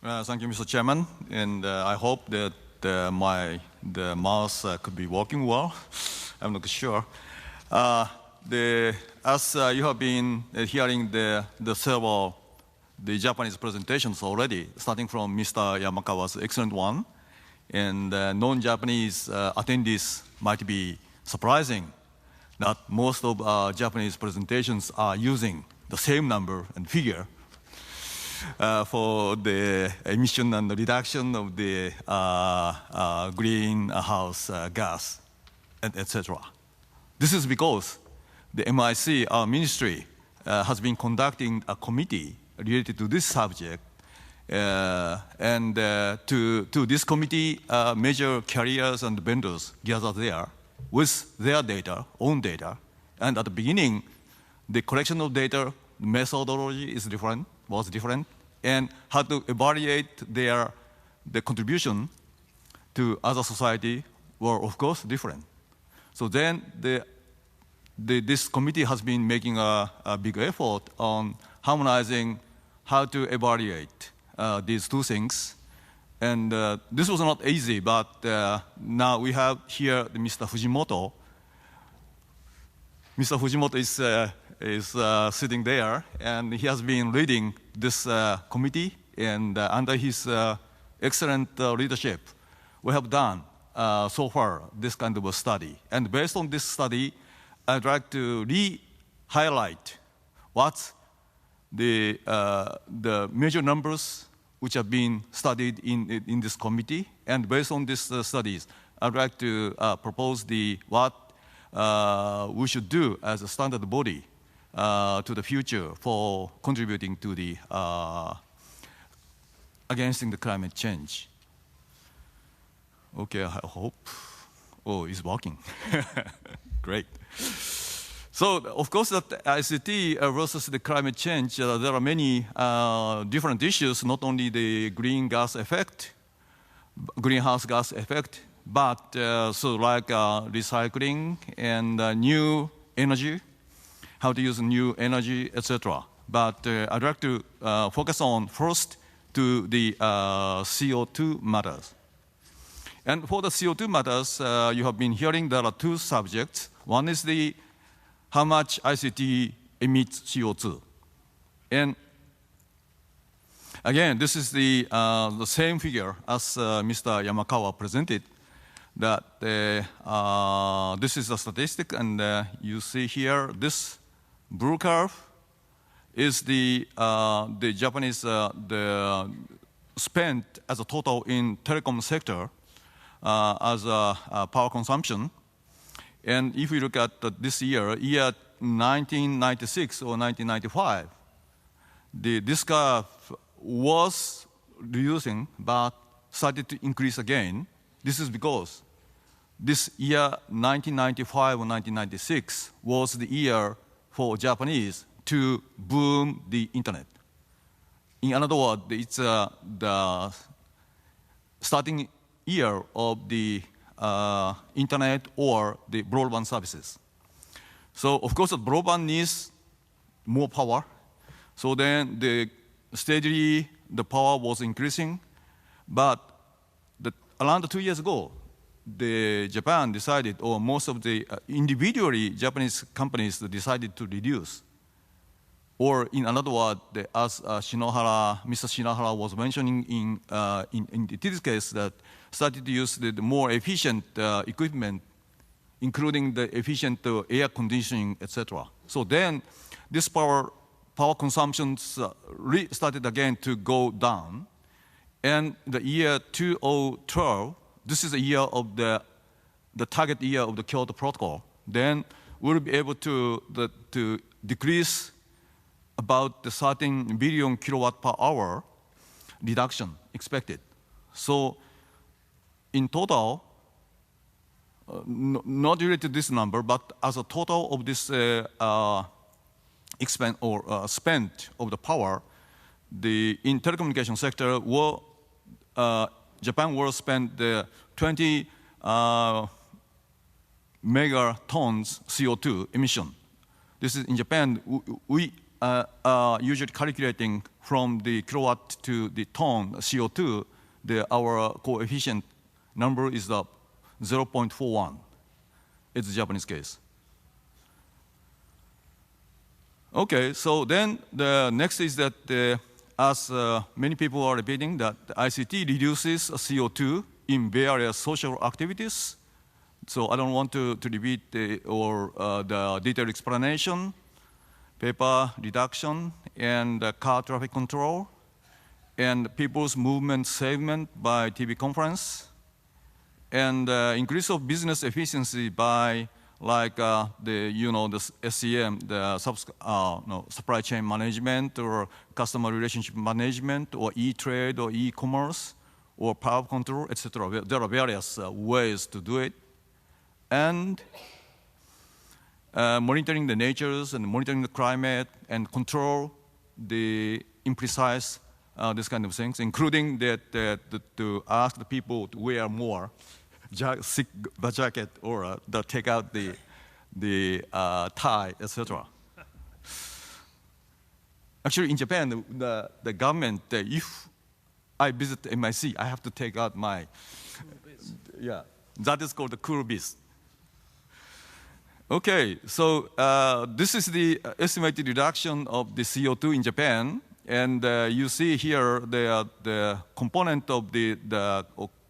Thank you, Mr. Chairman, and I hope that the mouse could be working well. I'm not sure. As you have been hearing the Japanese presentations already, starting from Mr. Yamakawa's excellent one, and non-Japanese attendees might be surprising that most of Japanese presentations are using the same number and figure for the emission and the reduction of the greenhouse gas, etc. This is because the MIC, our ministry, has been conducting a committee related to this subject. And to this committee, major carriers and vendors gather there with their data, own data. And at the beginning, the collection of data methodology was different, and how to evaluate the contribution to other society were, of course, different. So then this committee has been making a big effort on harmonizing how to evaluate these two things. And this was not easy, but now we have here Mr. Fujimoto. Mr. Fujimoto is sitting there, and he has been leading this committee, and under his excellent leadership, we have done so far this kind of a study. And based on this study, I'd like to re-highlight what's the major numbers which have been studied in this committee. And based on these studies, I'd like to propose what we should do as a standard body to the future for contributing to the against the climate change. Okay, I hope. Oh, it's working. Great. So, of course, that ICT versus the climate change, there are many different issues, not only the greenhouse gas effect, but so like recycling and new energy, how to use new energy, etc. But I'd like to focus on first to the CO2 matters. And for the CO2 matters, you have been hearing there are two subjects. One is how much ICT emits CO2. And again, this is the same figure as Mr. Yamakawa presented, that this is a statistic, and you see here this blue curve is the Japanese the spent as a total in telecom sector as a power consumption. And if we look at this year 1996 or 1995, this curve was reducing but started to increase again. This is because this year 1995 or 1996 was the year for Japanese to boom the internet. In other words, it's the starting year of the internet or the broadband services. So of course the broadband needs more power. So then steadily the power was increasing, but around 2 years ago, Japan decided, or most of the individually Japanese companies decided to reduce. Or in another word, as Mr. Shinohara was mentioning in this case, that started to use the more efficient equipment, including the efficient air conditioning, etc. So then this power consumption started again to go down. And the year 2012, this is the year of the target year of the Kyoto Protocol. Then we'll be able to decrease about the 13 billion kilowatt per hour reduction expected. So in total, not related to this number, but as a total of this spent of the power, in telecommunication sector, Japan will spend 20 megatons CO2 emission. This is in Japan. We usually calculating from the kilowatt to the ton CO2, our coefficient number is 0.41. It's the Japanese case. Okay, so then the next is that as many people are repeating that the ICT reduces CO2 in various social activities. So I don't want to repeat the detailed explanation, paper reduction, and car traffic control, and people's movement segment by TV conference, and increase of business efficiency by the SCM, the supply chain management or customer relationship management or e-trade or e-commerce or power control, etc. There are various ways to do it. And monitoring the natures and monitoring the climate and control the imprecise this kind of things, including to ask the people to wear more the jacket or take out the tie, etc. Actually, in Japan, the government, if I visit MIC, I have to take out my, that is called the cool beast. Okay, so this is the estimated reduction of the CO2 in Japan, and you see here the component of the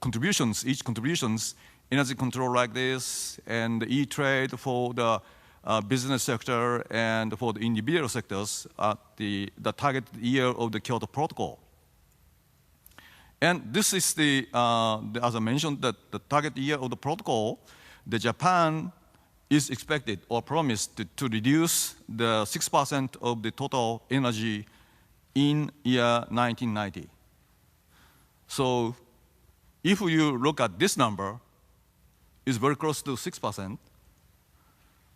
contributions, each contributions, energy control like this, and e-trade for the business sector and for the individual sectors at the target year of the Kyoto Protocol. And this is as I mentioned, the target year of the protocol, the Japan is expected or promised to reduce the 6% of the total energy in year 1990. So if you look at this number, it's very close to 6%.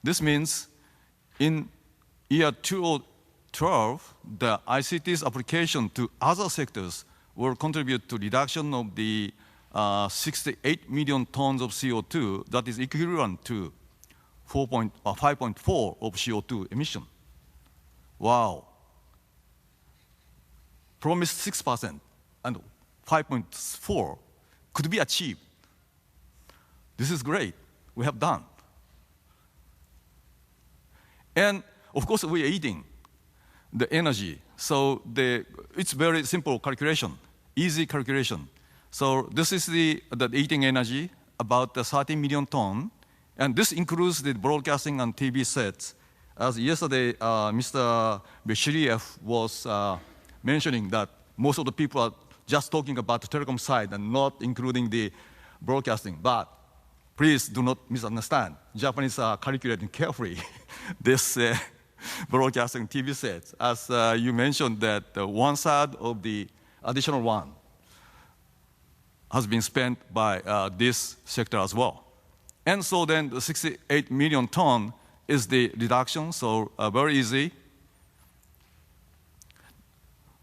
This means in year 2012, the ICT's application to other sectors will contribute to reduction of the 68 million tons of CO2, that is equivalent to 5.4 of CO2 emission. Wow. Promised 6% and 5.4 could be achieved. This is great. We have done. And of course, we are eating the energy. So it's very simple calculation, easy calculation. So this is the eating energy, about 30 million tons. And this includes the broadcasting and TV sets. As yesterday, Mr. Beshiriev was mentioning that most of the people are just talking about the telecom side and not including the broadcasting. But please do not misunderstand. Japanese are calculating carefully this broadcasting TV sets. As you mentioned that 1/3 of the additional one has been spent by this sector as well. And so then the 68 million ton is the reduction, so very easy.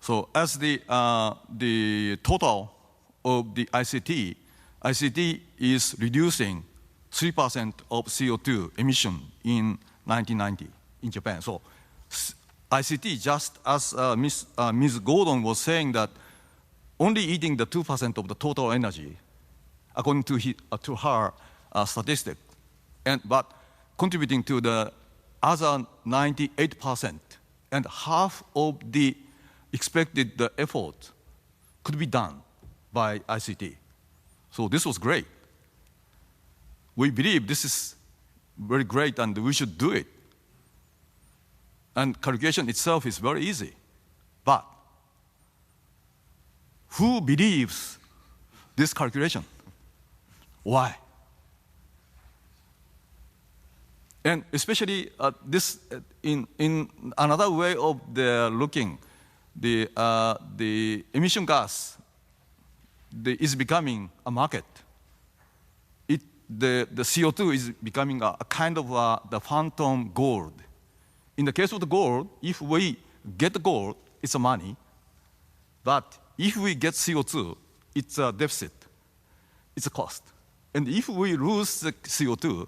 So as the total of the ICT is reducing 3% of CO2 emission in 1990 in Japan. So ICT, just as Ms. Gordon was saying that only eating the 2% of the total energy, according to her statistic, but contributing to the other 98%, and half of the expected effort could be done by ICT. So this was great. We believe this is very great and we should do it. And calculation itself is very easy. But who believes this calculation? Why? And especially this in another way of looking, the emission gas is becoming a market. The CO2 is becoming a kind of the phantom gold. In the case of the gold, if we get the gold, it's a money. But if we get CO2, it's a deficit. It's a cost. And if we lose the CO2,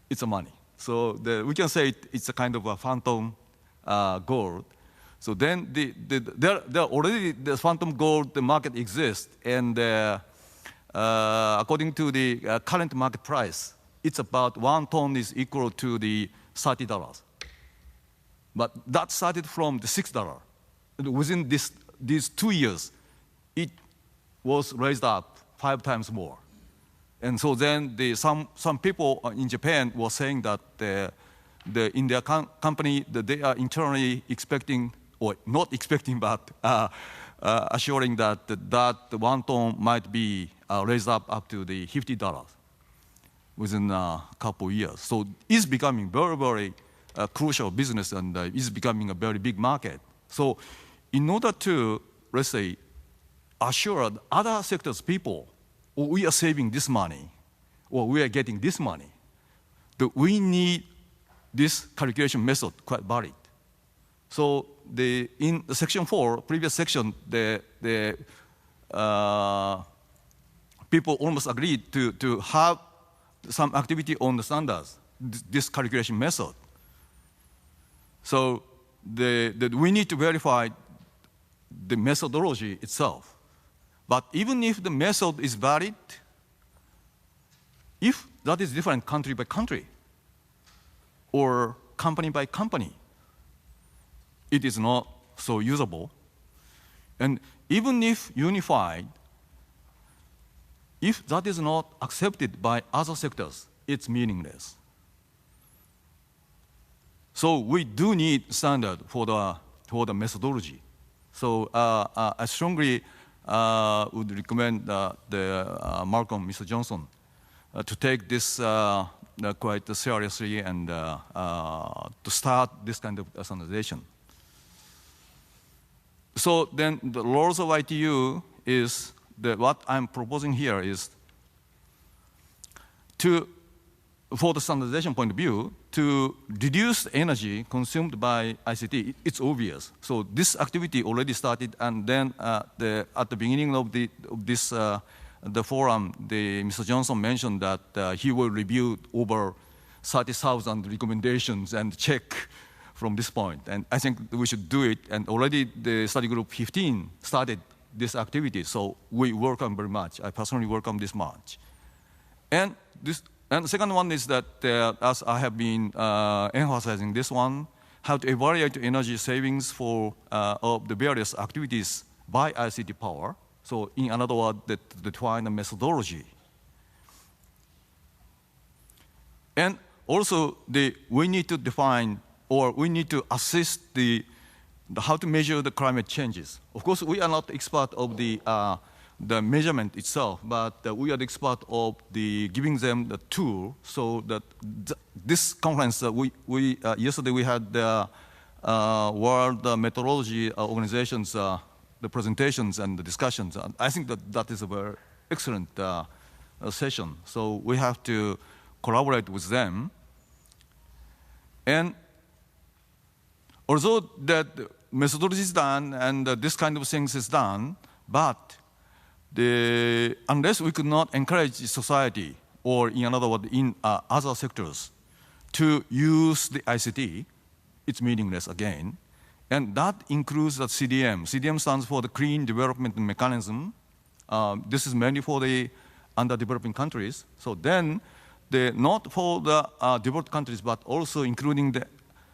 it's a money. So we can say it's a kind of a phantom gold. So then there already the phantom gold the market exists, and according to the current market price, it's about 1 ton is equal to the $30. But that started from the $6. Within these 2 years, it was raised up 5 times more. And so then some people in Japan were saying that in their company that they are internally expecting, or not expecting, but assuring that 1 ton might be raised up to the $50 within a couple of years. So it's becoming very, very crucial business, and it's becoming a very big market. So in order to, let's say, assure other sectors people, or we are saving this money, or we are getting this money, that we need this calculation method quite valid. So in section 4, previous section, the people almost agreed to have some activity on the standards, this calculation method. So we need to verify the methodology itself. But even if the method is valid, if that is different country by country or company by company, it is not so usable. And even if unified, if that is not accepted by other sectors, it's meaningless. So we do need standard for the methodology. So I strongly would recommend Malcolm, Mr. Johnson, to take this quite seriously and to start this kind of standardization. So then the laws of ITU is what I'm proposing here is for the standardization point of view, to reduce energy consumed by ICT. It's obvious. So this activity already started, and then at the beginning of the forum, Mr. Johnson mentioned that he will review over 30,000 recommendations and check from this point. And I think we should do it. And already the study group 15 started this activity. So we welcome very much. I personally welcome this much. And the second one is that, as I have been emphasizing this one, how to evaluate energy savings of the various activities by ICT power. So in another word, define a methodology. And also, we need to define, or we need to assist how to measure the climate changes. Of course, we are not expert of the measurement itself, but we are the expert of giving them the tool. So that this conference, yesterday we had the World Meteorology Organization's the presentations and the discussions. I think that is a very excellent session. So we have to collaborate with them. And although that methodology is done and this kind of things is done, but unless we could not encourage society, or in another word, in other sectors, to use the ICT, it's meaningless again. And that includes the CDM. CDM stands for the Clean Development Mechanism. This is mainly for the underdeveloping countries. So then, not for the developed countries, but also including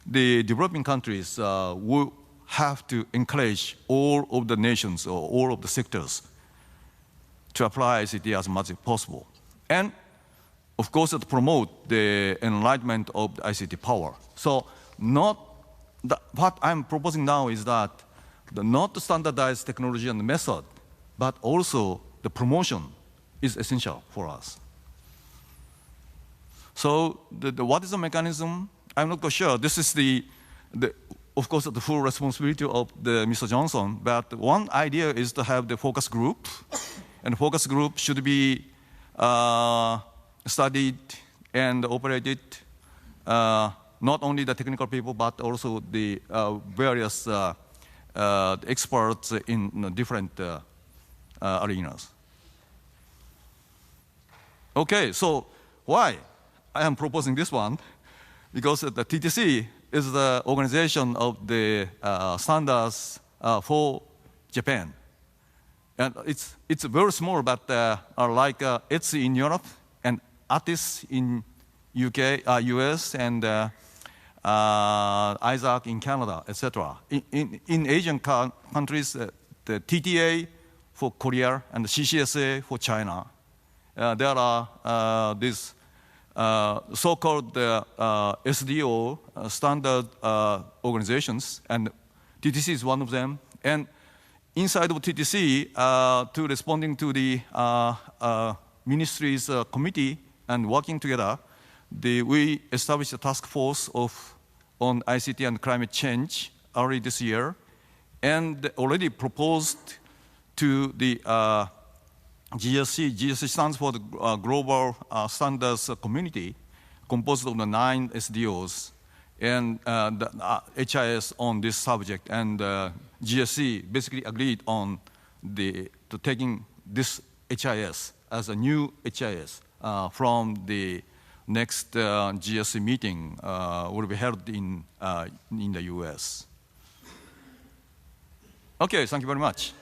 the developing countries, will have to encourage all of the nations or all of the sectors to apply ICT as much as possible. And of course, to promote the enlightenment of the ICT power. So what I'm proposing now is that not to standardize technology and method, but also the promotion is essential for us. So what is the mechanism? I'm not quite sure. This is of course, the full responsibility of Mr. Johnson, but one idea is to have the focus group, and the focus group should be studied and operated, not only the technical people, but also the various experts in different arenas. Okay, so why I am proposing this one? Because the TTC is the organization of the standards for Japan. And it's very small, but like ITSI in Europe and ATIS in UK, US, and ISAC in Canada, etc. In Asian countries, the TTA for Korea and the CCSA for China. There are these so-called SDO, standard organizations, and TTC is one of them. And inside of TTC, to responding to the ministry's committee and working together, we established a task force on ICT and climate change early this year, and already proposed to the GSC. GSC stands for the Global Standards Community, composed of the 9 SDOs and the HIS on this subject. And GSC basically agreed on to taking this HIS as a new HIS from the next GSC meeting will be held in the US. Okay, thank you very much.